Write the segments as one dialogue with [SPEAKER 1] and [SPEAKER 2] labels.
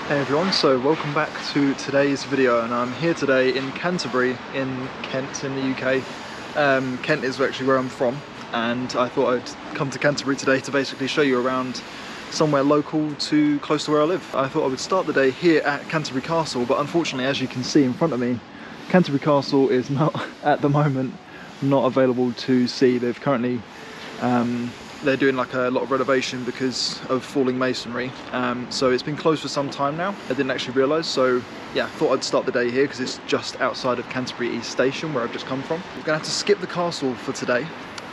[SPEAKER 1] Hey everyone, so welcome back to today's video, and I'm here today in Canterbury in Kent in the UK. Kent is actually where I'm from, and I thought I'd come to Canterbury today to basically show you around somewhere local to close to where I live. I thought I would start the day here at Canterbury Castle, but unfortunately, as you can see in front of me, Canterbury Castle is not at the moment not available to see. They've currently they're doing like a lot of renovation because of falling masonry, so it's been closed for some time now. I didn't actually realise, so yeah, thought I'd start the day here because it's just outside of Canterbury East Station where I've just come from. We're gonna have to skip the castle for today,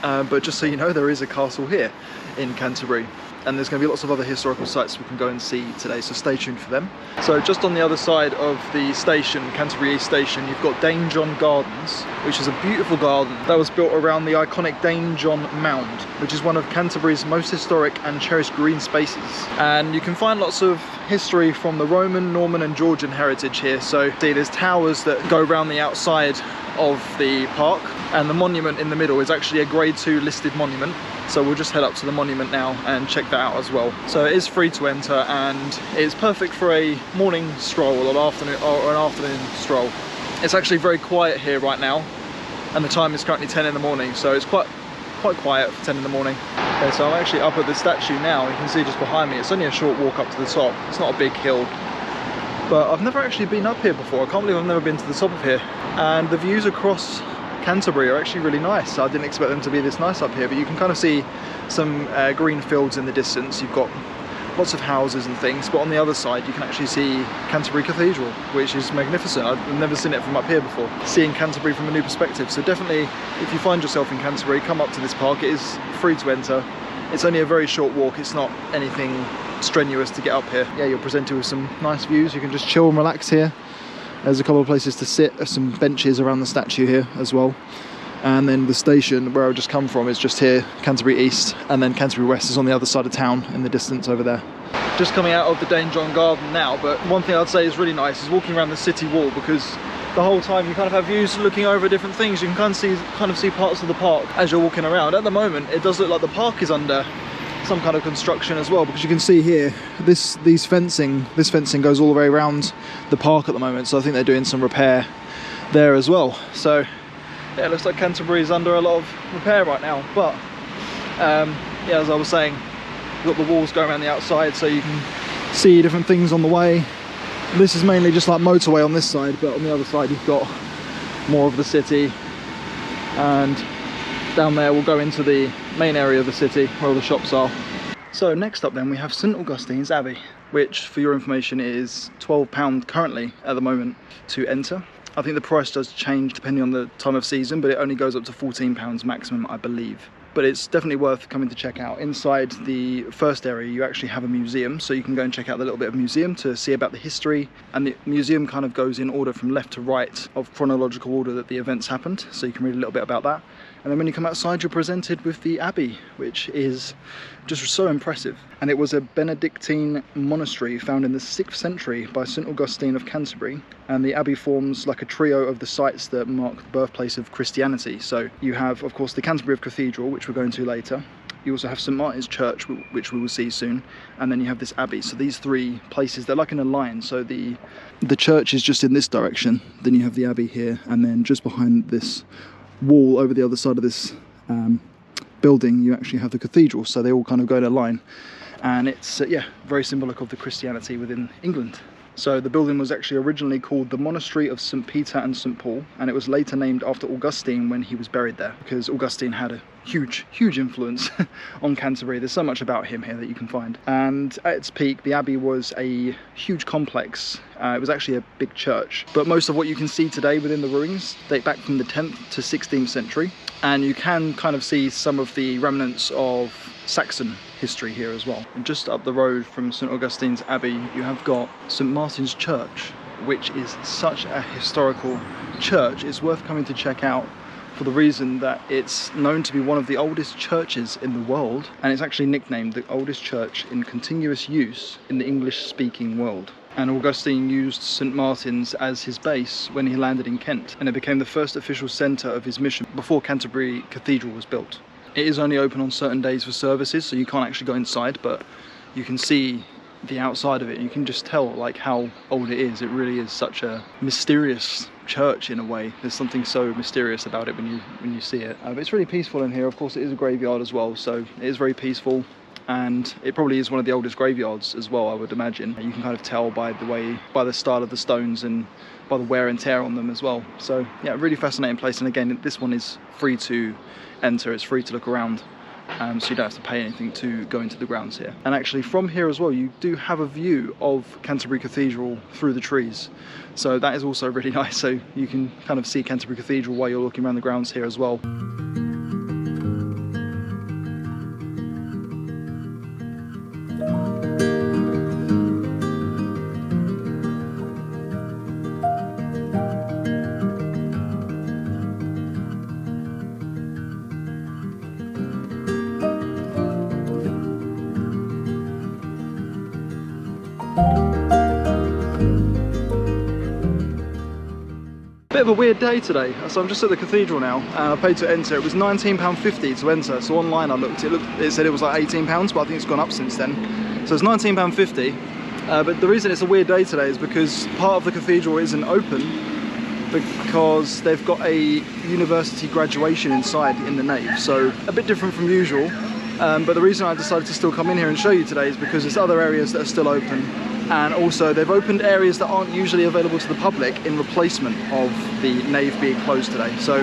[SPEAKER 1] but just so you know, there is a castle here in Canterbury, and there's going to be lots of other historical sites we can go and see today, so stay tuned for them. So just on the other side of the station, Canterbury East Station, you've got Dane Gardens, which is a beautiful garden that was built around the iconic Dane Mound, which is one of Canterbury's most historic and cherished green spaces. And you can find lots of history from the Roman, Norman and Georgian heritage here. So see, there's towers that go around the outside of the park, and the monument in the middle is actually a Grade 2 listed monument. So we'll just head up to the monument now and check that out as well. So it is free to enter, and it's perfect for a morning stroll or an afternoon stroll. It's actually very quiet here right now, and the time is currently 10 in the morning, so it's quite quiet for 10 in the morning. Okay, so I'm actually up at the statue now. You can see just behind me, it's only a short walk up to the top. It's not a big hill, but I've never actually been up here before. I can't believe I've never been to the top of here. And the views across Canterbury are actually really nice. I didn't expect them to be this nice up here, but you can kind of see some green fields in the distance. You've got lots of houses and things, but on the other side you can actually see Canterbury Cathedral, which is magnificent. I've never seen it from up here before, seeing Canterbury from a new perspective. So definitely, if you find yourself in Canterbury, come up to this park. It is free to enter. It's only a very short walk. It's not anything strenuous to get up here. Yeah, you're presented with some nice views. You can just chill and relax here. There's a couple of places to sit. There's some benches around the statue here as well. And then the station where I've just come from is just here, Canterbury East, and then Canterbury West is on the other side of town in the distance over there. Just coming out of the Dane Garden now, but one thing I'd say is really nice is walking around the city wall, because the whole time you kind of have views looking over different things. You can kind of see parts of the park as you're walking around. At the moment, it does look like the park is under some kind of construction as well, because you can see here this fencing goes all the way around the park at the moment, so I think they're doing some repair there as well. So yeah, it looks like Canterbury is under a lot of repair right now, but yeah, as I was saying, you've got the walls going around the outside so you can see different things on the way. This is mainly just like motorway on this side, but on the other side you've got more of the city, and down there we'll go into the main area of the city where all the shops are. So next up then we have St Augustine's Abbey, which for your information is £12 currently at the moment to enter. I think the price does change depending on the time of season, but it only goes up to £14 maximum, I believe. But it's definitely worth coming to check out. Inside the first area you actually have a museum, so you can go and check out the little bit of museum to see about the history, and the museum kind of goes in order from left to right of chronological order that the events happened, so you can read a little bit about that. And then when you come outside, you're presented with the Abbey, which is just so impressive. And it was a Benedictine monastery found in the 6th century by St Augustine of Canterbury. And the Abbey forms like a trio of the sites that mark the birthplace of Christianity. So you have, of course, the Canterbury Cathedral, which we're going to later. You also have St Martin's Church, which we will see soon. And then you have this Abbey. So these three places, they're like in a line. So the church is just in this direction. Then you have the Abbey here. And then just behind this wall over the other side of this building, you actually have the cathedral. So they all kind of go in a line. And it's, yeah, very symbolic of the Christianity within England. So the building was actually originally called the Monastery of St Peter and St Paul, and it was later named after Augustine when he was buried there, because Augustine had a huge influence on Canterbury. There's so much about him here that you can find. And at its peak, the Abbey was a huge complex. It was actually a big church, but most of what you can see today within the ruins date back from the 10th to 16th century, and you can kind of see some of the remnants of Saxon history here as well. And just up the road from St Augustine's Abbey, you have got St Martin's Church, which is such a historical church. It's worth coming to check out for the reason that it's known to be one of the oldest churches in the world, and it's actually nicknamed the oldest church in continuous use in the English-speaking world. And Augustine used St Martin's as his base when he landed in Kent, and it became the first official centre of his mission before Canterbury Cathedral was built. It is only open on certain days for services, so you can't actually go inside, but you can see the outside of it, you can just tell like how old it is. It really is such a mysterious church in a way. There's something so mysterious about it when you see it. But it's really peaceful in here. Of course, it is a graveyard as well, so it is very peaceful. And it probably is one of the oldest graveyards as well, I would imagine. You can kind of tell by the style of the stones and by the wear and tear on them as well. So yeah, really fascinating place. And again, this one is free to enter. It's free to look around. So you don't have to pay anything to go into the grounds here. And actually from here as well, you do have a view of Canterbury Cathedral through the trees. So that is also really nice. So you can kind of see Canterbury Cathedral while you're looking around the grounds here as well. Bit of a weird day today, so I'm just at the cathedral now and I paid to enter. It was £19.50 to enter, so online I looked, it said it was like £18, but I think it's gone up since then. So it's £19.50, but the reason it's a weird day today is because part of the cathedral isn't open because they've got a university graduation inside in the nave, so a bit different from usual. But the reason I decided to still come in here and show you today is because there's other areas that are still open. And also they've opened areas that aren't usually available to the public in replacement of the nave being closed today. So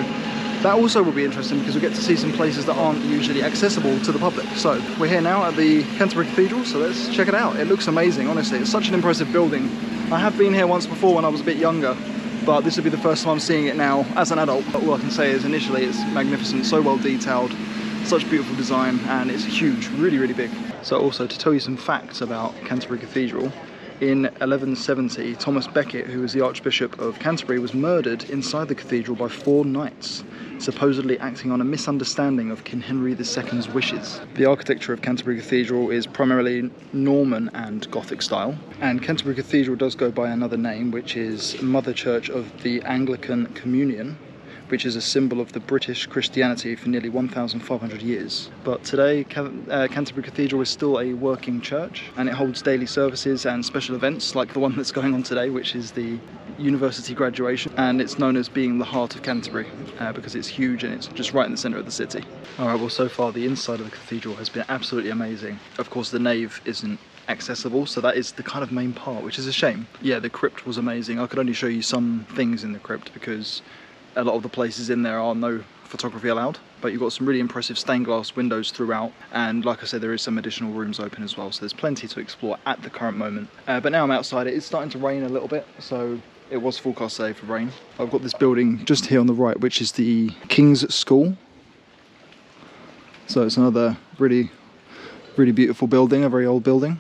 [SPEAKER 1] that also will be interesting because we get to see some places that aren't usually accessible to the public. So we're here now at the Canterbury Cathedral, so let's check it out. It looks amazing, honestly. It's such an impressive building. I have been here once before when I was a bit younger, but this will be the first time I'm seeing it now as an adult. But all I can say is initially it's magnificent, so well detailed, such beautiful design, and it's huge, really, really big. So also to tell you some facts about Canterbury Cathedral, in 1170, Thomas Becket, who was the Archbishop of Canterbury, was murdered inside the cathedral by 4 knights, supposedly acting on a misunderstanding of King Henry II's wishes. The architecture of Canterbury Cathedral is primarily Norman and Gothic style, and Canterbury Cathedral does go by another name, which is Mother Church of the Anglican Communion, which is a symbol of the British Christianity for nearly 1,500 years. But today, Canterbury Cathedral is still a working church, and it holds daily services and special events like the one that's going on today, which is the university graduation, and it's known as being the heart of Canterbury because it's huge and it's just right in the centre of the city. Alright, well, so far the inside of the cathedral has been absolutely amazing. Of course, the nave isn't accessible, so that is the kind of main part, which is a shame. Yeah, the crypt was amazing. I could only show you some things in the crypt because a lot of the places in there are no photography allowed, but you've got some really impressive stained glass windows throughout, and like I said, there is some additional rooms open as well, so there's plenty to explore at the current moment. But now I'm outside, it is starting to rain a little bit, so it was forecast today for rain. I've got this building just here on the right, which is the King's School. So it's another really, really beautiful building, a very old building.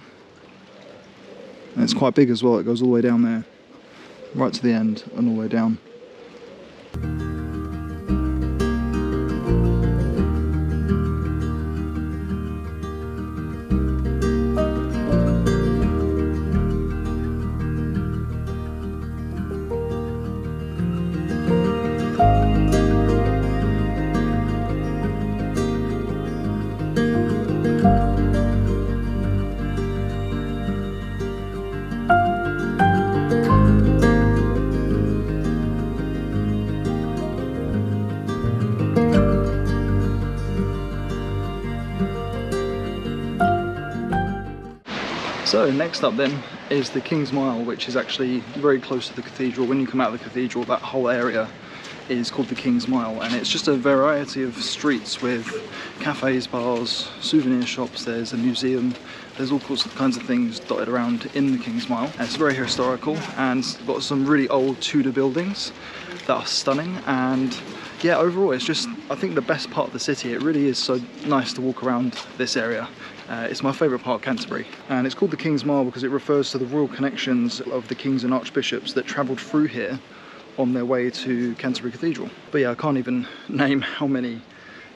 [SPEAKER 1] And it's quite big as well, it goes all the way down there, right to the end and all the way down. So next up then is the King's Mile, which is actually very close to the cathedral. When you come out of the cathedral, that whole area is called the King's Mile, and it's just a variety of streets with cafes, bars, souvenir shops, there's a museum, there's all kinds of things dotted around in the King's Mile. And it's very historical, and it's got some really old Tudor buildings that are stunning, and yeah, overall it's just, I think, the best part of the city. It really is so nice to walk around this area. It's my favourite part of Canterbury, and it's called the King's Mile because it refers to the royal connections of the kings and archbishops that travelled through here on their way to Canterbury Cathedral. But yeah, I can't even name how many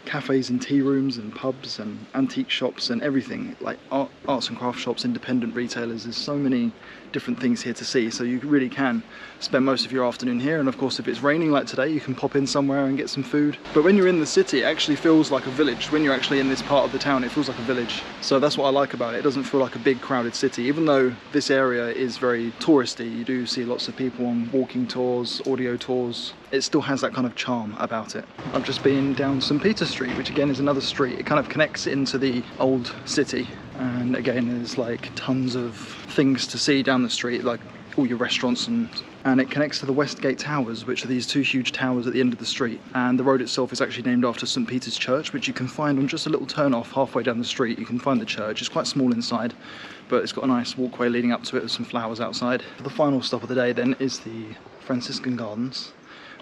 [SPEAKER 1] cafes and tea rooms and pubs and antique shops and everything, like arts and craft shops, independent retailers. There's so many different things here to see, so you really can spend most of your afternoon here. And of course, if it's raining like today, you can pop in somewhere and get some food. But when you're in the city, it actually feels like a village. When you're actually in this part of the town, it feels like a village. So that's what I like about it. It doesn't feel like a big crowded city, even though this area is very touristy. You do see lots of people on walking tours, audio tours. It still has that kind of charm about it. I've just been down St. Peter's Street, which again is another street. It kind of connects into the old city. And again, there's like tons of things to see down the street, like all your restaurants, and it connects to the Westgate Towers, which are these two huge towers at the end of the street. And the road itself is actually named after St. Peter's Church, which you can find on just a little turn off halfway down the street. You can find the church. It's quite small inside, but it's got a nice walkway leading up to it with some flowers outside. The final stop of the day then is the Franciscan Gardens,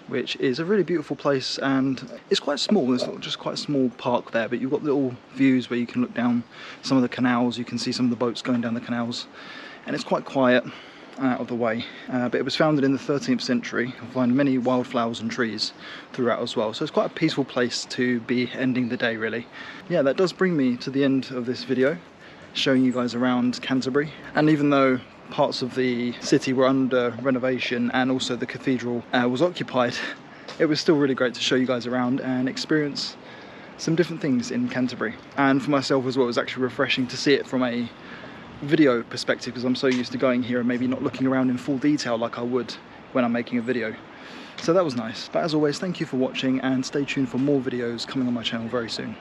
[SPEAKER 1] which is a really beautiful place, and it's quite small. There's just quite a small park there, but you've got little views where you can look down some of the canals. You can see some of the boats going down the canals, and it's quite quiet and out of the way. But it was founded in the 13th century. You'll find many wildflowers and trees throughout as well, so it's quite a peaceful place to be ending the day, really. Yeah, that does bring me to the end of this video, showing you guys around Canterbury. And even though parts of the city were under renovation and also the cathedral was occupied, it was still really great to show you guys around and experience some different things in Canterbury. And for myself as well, it was actually refreshing to see it from a video perspective, because I'm so used to going here and maybe not looking around in full detail like I would when I'm making a video. So that was nice. But as always, thank you for watching, and stay tuned for more videos coming on my channel very soon.